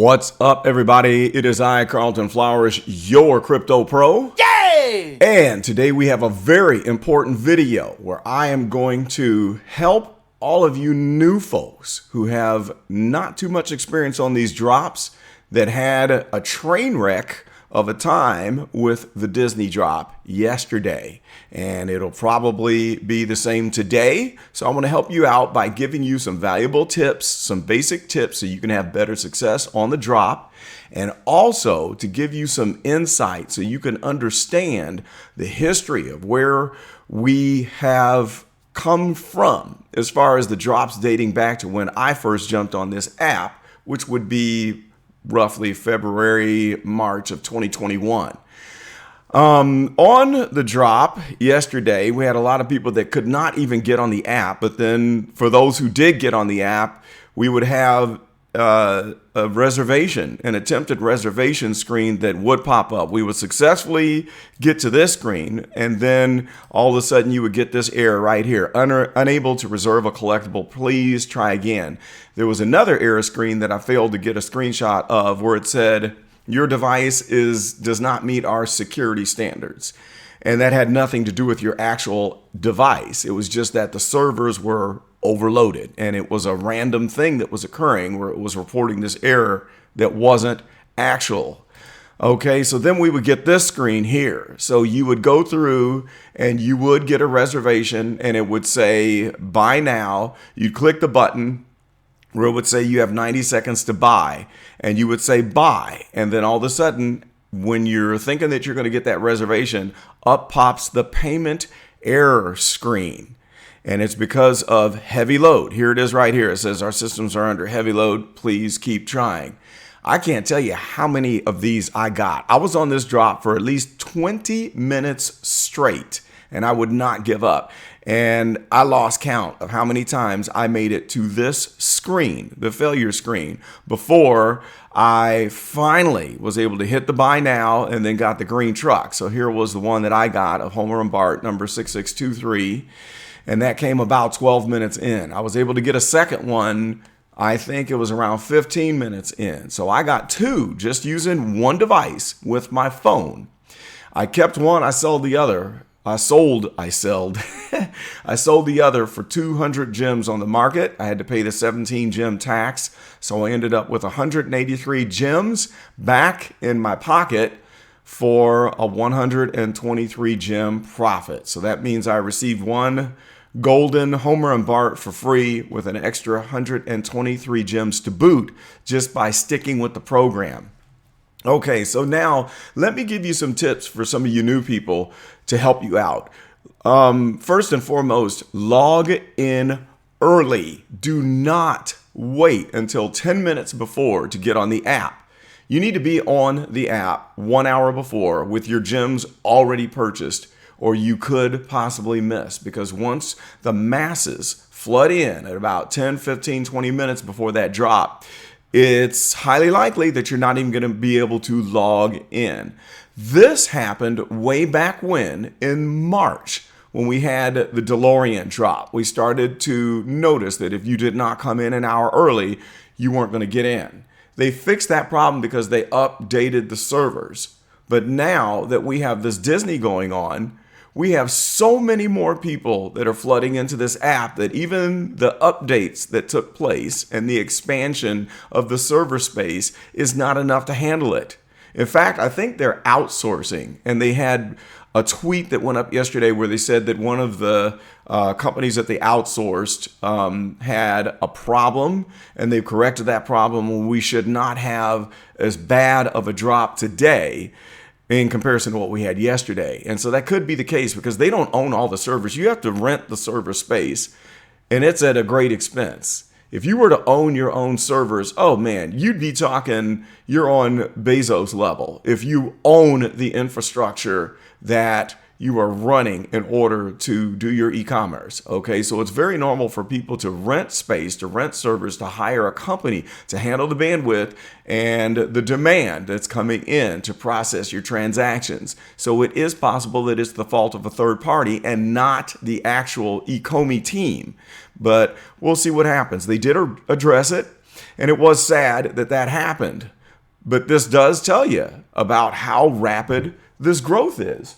What's up, everybody? It is I, Carlton Flowers, your crypto pro. Yay! And today we have a very important video where I am going to help all of you new folks who have not too much experience on these drops that had a train wreck of a time with the Disney drop yesterday. And it'll probably be the same today. So I want to help you out by giving you some valuable tips, some basic tips so you can have better success on the drop. And also to give you some insight so you can understand the history of where we have come from as far as the drops dating back to when I first jumped on this app, which would be roughly February, March of 2021. On the drop yesterday, we had a lot of people that could not even get on the app. But then for those who did get on the app, we would have a reservation, an attempted reservation screen that would pop up. We would successfully get to this screen, and then all of a sudden you would get this error right here, unable to reserve a collectible, please try again. There was another error screen that I failed to get a screenshot of where it said, your device does not meet our security standards. And that had nothing to do with your actual device. It was just that the servers were overloaded, and it was a random thing that was occurring where it was reporting this error that wasn't actual. Okay, so then we would get this screen here. So you would go through and you would get a reservation and it would say buy now. You'd click the button where it would say you have 90 seconds to buy, and you would say buy. And then all of a sudden, when you're thinking that you're going to get that reservation, up pops the payment error screen. And it's because of heavy load. Here it is right here. It says our systems are under heavy load. Please keep trying. I can't tell you how many of these I got. I was on this drop for at least 20 minutes straight, and I would not give up. And I lost count of how many times I made it to this screen, the failure screen, before I finally was able to hit the buy now and then got the green truck. So here was the one that I got of Homer and Bart, number 6623. And that came about 12 minutes in. I was able to get a second one, I think it was around 15 minutes in. So I got two just using one device with my phone. I kept one, I sold the other. I sold the other for 200 gems on the market. I had to pay the 17 gem tax. So I ended up with 183 gems back in my pocket for a 123 gem profit. So that means I received one golden Homer and Bart for free with an extra 123 gems to boot just by sticking with the program. Okay, so now let me give you some tips for some of you new people to help you out. First and foremost, log in early. Do not wait until 10 minutes before to get on the app. You need to be on the app 1 hour before with your gems already purchased, or you could possibly miss, because once the masses flood in at about 10, 15, 20 minutes before that drop, it's highly likely that you're not even going to be able to log in. This happened way back when, in March, when we had the DeLorean drop. We started to notice that if you did not come in an hour early, you weren't going to get in. They fixed that problem because they updated the servers. But now that we have this Disney going on, we have so many more people that are flooding into this app that even the updates that took place and the expansion of the server space is not enough to handle it. In fact, I think they're outsourcing, and they had a tweet that went up yesterday where they said that one of the companies that they outsourced had a problem, and they've corrected that problem. We should not have as bad of a drop today in comparison to what we had yesterday. And so that could be the case because they don't own all the servers. You have to rent the server space, and it's at a great expense. If you were to own your own servers, oh man, you'd be talking, you're on Bezos level. If you own the infrastructure that you are running in order to do your e-commerce. Okay, so it's very normal for people to rent space, to rent servers, to hire a company to handle the bandwidth and the demand that's coming in to process your transactions. So it is possible that it's the fault of a third party and not the actual Ecomi team. But we'll see what happens. They did address it, and it was sad that that happened. But this does tell you about how rapid this growth is.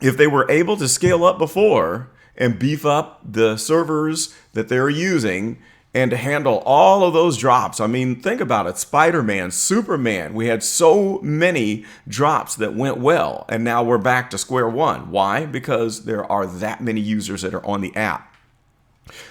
If they were able to scale up before and beef up the servers that they're using and to handle all of those drops. I mean, think about it. Spider-Man, Superman, we had so many drops that went well, and now we're back to square one. Why? Because there are that many users that are on the app.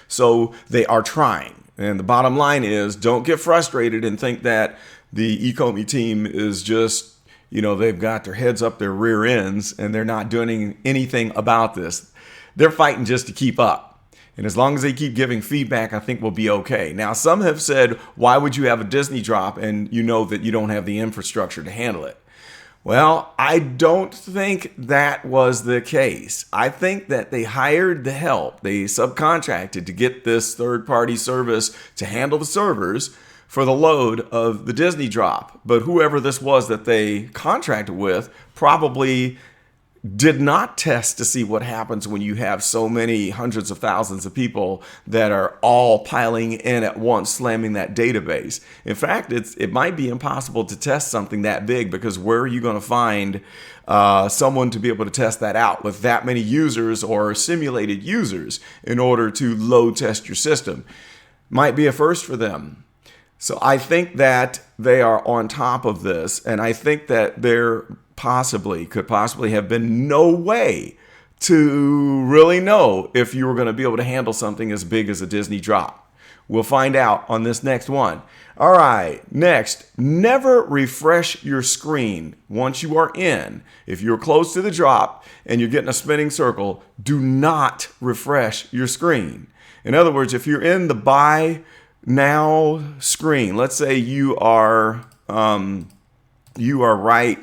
So they are trying. And the bottom line is, don't get frustrated and think that the Ecomi team is just, they've got their heads up their rear ends and they're not doing anything about this. They're fighting just to keep up. And as long as they keep giving feedback, I think we'll be okay. Now, some have said, why would you have a Disney drop and you know that you don't have the infrastructure to handle it? Well, I don't think that was the case. I think that they hired the help. They subcontracted to get this third-party service to handle the servers for the load of the Disney drop. But whoever this was that they contracted with probably did not test to see what happens when you have so many hundreds of thousands of people that are all piling in at once, slamming that database. In fact, it might be impossible to test something that big, because where are you going to find someone to be able to test that out with that many users or simulated users in order to load test your system? Might be a first for them. So I think that they are on top of this, and I think that there could possibly have been no way to really know if you were going to be able to handle something as big as a Disney drop. We'll find out on this next one. All right, next, never refresh your screen once you are in. If you're close to the drop and you're getting a spinning circle, do not refresh your screen. In other words, if you're in the buy now screen, let's say you are right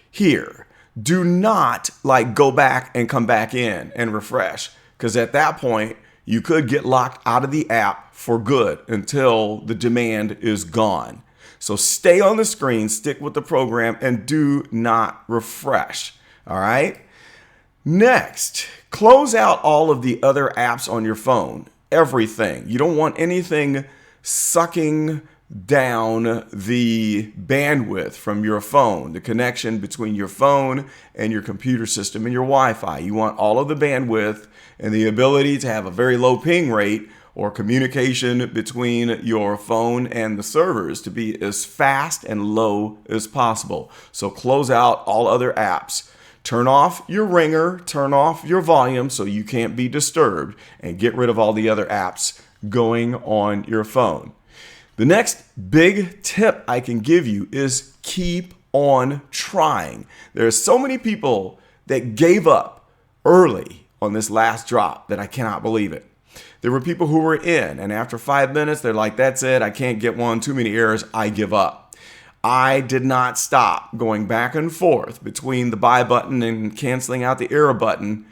here, do not go back and come back in and refresh, because at that point you could get locked out of the app for good until the demand is gone. So stay on the screen, stick with the program, and do not refresh. All right. Next, close out all of the other apps on your phone. Everything. You don't want anything sucking down the bandwidth from your phone, the connection between your phone and your computer system and your Wi-Fi. You want all of the bandwidth and the ability to have a very low ping rate or communication between your phone and the servers to be as fast and low as possible. So close out all other apps. Turn off your ringer, turn off your volume so you can't be disturbed, and get rid of all the other apps going on your phone. The next big tip I can give you is keep on trying. There are so many people that gave up early on this last drop that I cannot believe it. There were people who were in, and after 5 minutes, they're like, that's it, I can't get one, too many errors, I give up. I did not stop going back and forth between the buy button and canceling out the error button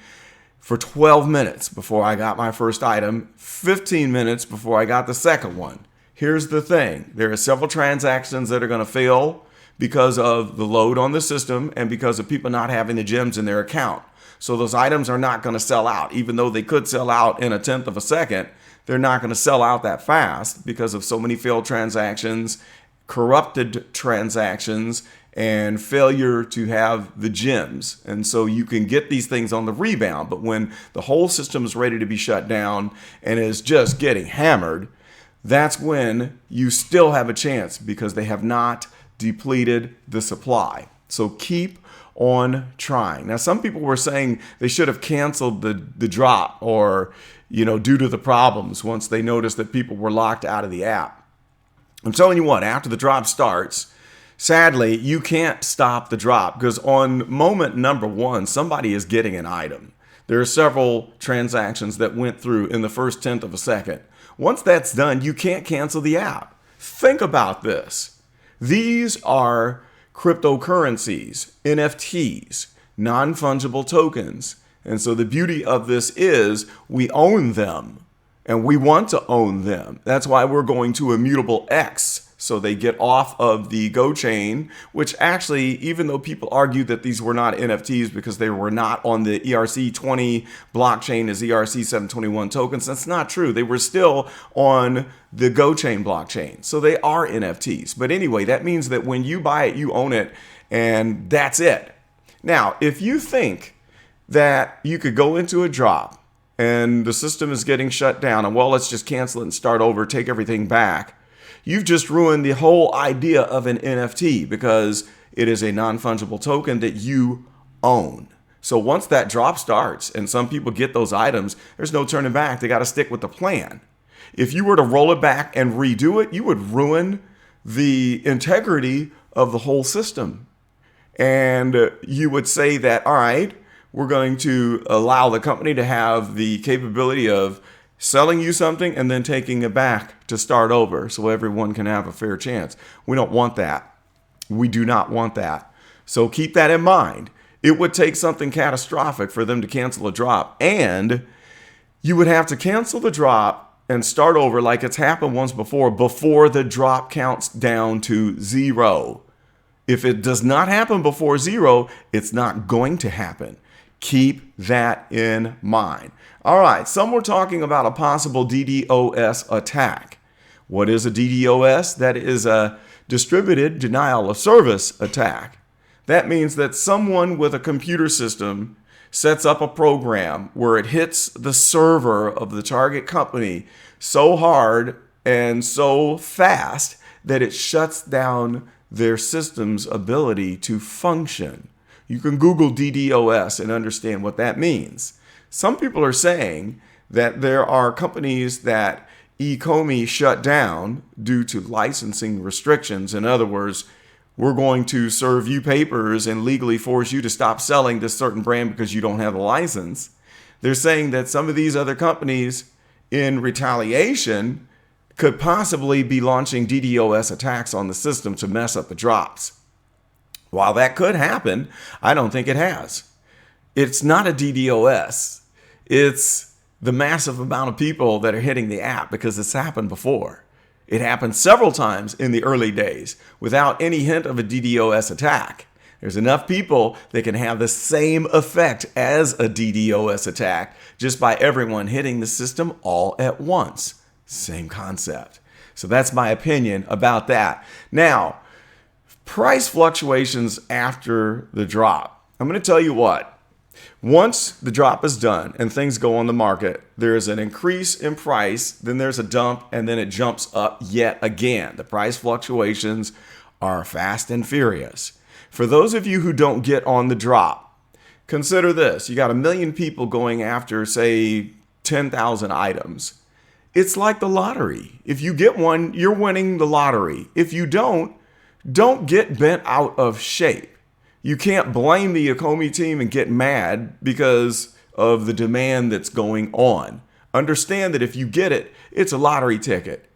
for 12 minutes before I got my first item, 15 minutes before I got the second one. Here's the thing. There are several transactions that are going to fail because of the load on the system and because of people not having the gems in their account. So those items are not going to sell out. Even though they could sell out in a tenth of a second, they're not going to sell out that fast because of so many failed transactions, corrupted transactions, and failure to have the gems. And so you can get these things on the rebound. But when the whole system is ready to be shut down and is just getting hammered, that's when you still have a chance because they have not depleted the supply. So keep on trying. Now, some people were saying they should have canceled the drop or, due to the problems once they noticed that people were locked out of the app. I'm telling you what, after the drop starts, sadly, you can't stop the drop because on moment number one, somebody is getting an item. There are several transactions that went through in the first tenth of a second. Once that's done, you can't cancel the app. Think about this. These are cryptocurrencies, NFTs, non-fungible tokens. And so the beauty of this is we own them and we want to own them. That's why we're going to Immutable X So they get off of the Go chain, which actually, even though people argued that these were not NFTs because they were not on the ERC20 blockchain as ERC721 tokens, that's not true. They were still on the Go chain blockchain. So they are NFTs. But anyway, that means that when you buy it, you own it, and that's it. Now, if you think that you could go into a drop and the system is getting shut down and, well, let's just cancel it and start over, take everything back, you've just ruined the whole idea of an NFT because it is a non-fungible token that you own. So once that drop starts and some people get those items, there's no turning back. They got to stick with the plan. If you were to roll it back and redo it, you would ruin the integrity of the whole system. And you would say that, all right, we're going to allow the company to have the capability of selling you something and then taking it back to start over so everyone can have a fair chance. We don't want that. We do not want that. So keep that in mind. It would take something catastrophic for them to cancel a drop, and you would have to cancel the drop and start over like it's happened once before the drop counts down to 0. If it does not happen before 0, it's not going to happen. Keep that in mind. All right, some were talking about a possible DDoS attack. What is a DDoS? That is a distributed denial of service attack. That means that someone with a computer system sets up a program where it hits the server of the target company so hard and so fast that it shuts down their system's ability to function. You can Google DDoS and understand what that means. Some people are saying that there are companies that eCommerce shut down due to licensing restrictions. In other words, we're going to serve you papers and legally force you to stop selling this certain brand because you don't have a license. They're saying that some of these other companies, in retaliation, could possibly be launching DDoS attacks on the system to mess up the drops. While that could happen, I don't think it has. It's not a DDoS. It's the massive amount of people that are hitting the app because it's happened before. It happened several times in the early days without any hint of a DDoS attack. There's enough people that can have the same effect as a DDoS attack just by everyone hitting the system all at once. Same concept. So that's my opinion about that. Now, price fluctuations after the drop. I'm going to tell you what. Once the drop is done and things go on the market, there's an increase in price, then there's a dump, and then it jumps up yet again. The price fluctuations are fast and furious. For those of you who don't get on the drop, consider this. You got 1 million people going after, say, 10,000 items. It's like the lottery. If you get one, you're winning the lottery. If you don't get bent out of shape. You can't blame the eCommerce team and get mad because of the demand that's going on. Understand that if you get it, it's a lottery ticket.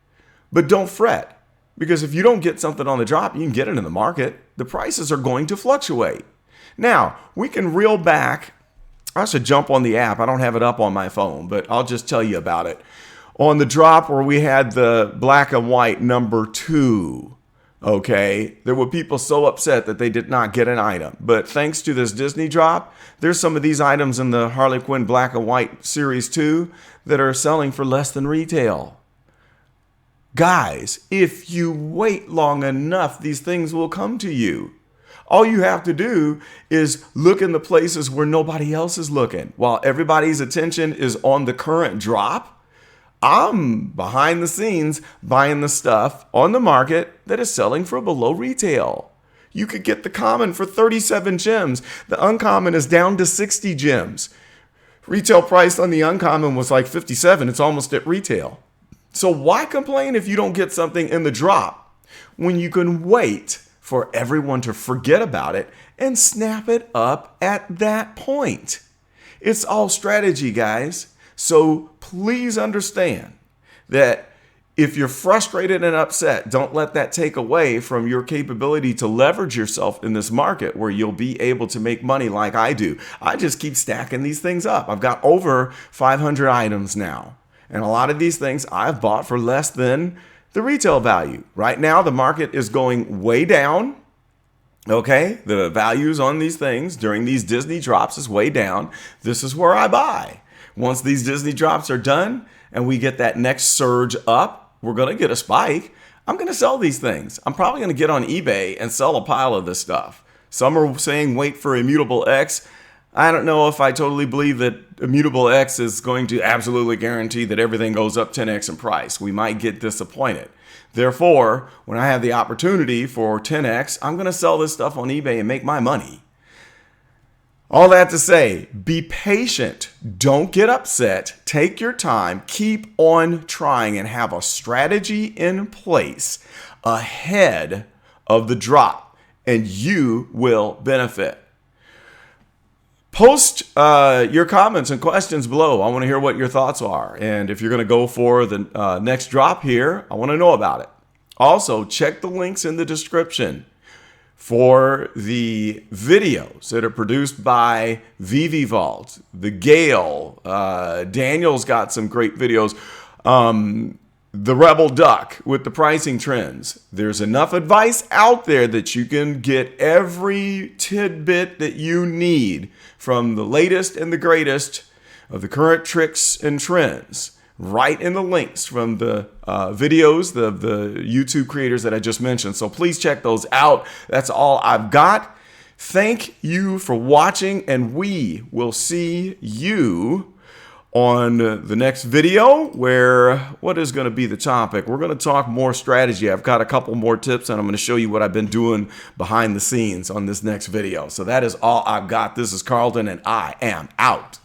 But don't fret, because if you don't get something on the drop, you can get it in the market. The prices are going to fluctuate. Now, we can reel back. I should jump on the app. I don't have it up on my phone, but I'll just tell you about it. On the drop where we had the black and white number 2, okay, there were people so upset that they did not get an item. But thanks to this Disney drop, there's some of these items in the Harley Quinn Black and White Series 2 that are selling for less than retail. Guys, if you wait long enough, these things will come to you. All you have to do is look in the places where nobody else is looking. While everybody's attention is on the current drop, I'm behind the scenes buying the stuff on the market that is selling for below retail. You could get the common for 37 gems. The uncommon is down to 60 gems. Retail price on the uncommon was like 57. It's almost at retail. So why complain if you don't get something in the drop when you can wait for everyone to forget about it and snap it up at that point? It's all strategy, guys. So please understand that if you're frustrated and upset, don't let that take away from your capability to leverage yourself in this market where you'll be able to make money like I do. I just keep stacking these things up. I've got over 500 items now. And a lot of these things I've bought for less than the retail value. Right now, the market is going way down. Okay, the values on these things during these Disney drops is way down. This is where I buy. Once these Disney drops are done and we get that next surge up, we're going to get a spike. I'm going to sell these things. I'm probably going to get on eBay and sell a pile of this stuff. Some are saying wait for Immutable X. I don't know if I totally believe that Immutable X is going to absolutely guarantee that everything goes up 10x in price. We might get disappointed. Therefore, when I have the opportunity for 10x, I'm going to sell this stuff on eBay and make my money. All that to say, be patient. Don't get upset. Take your time. Keep on trying and have a strategy in place ahead of the drop, and you will benefit. Post your comments and questions below. I want to hear what your thoughts are. And if you're going to go for the next drop here, I want to know about it. Also, check the links in the description for the videos that are produced by VeVe Vault, the Gale. Daniel's got some great videos. The Rebel Duck with the pricing trends. There's enough advice out there that you can get every tidbit that you need from the latest and the greatest of the current tricks and trends right in the links from the videos, the YouTube creators that I just mentioned. So please check those out. That's all I've got. Thank you for watching, and we will see you on the next video, where what is going to be the topic? We're going to talk more strategy. I've got a couple more tips, and I'm going to show you what I've been doing behind the scenes on this next video. So that is all I've got. This is Carlton, and I am out.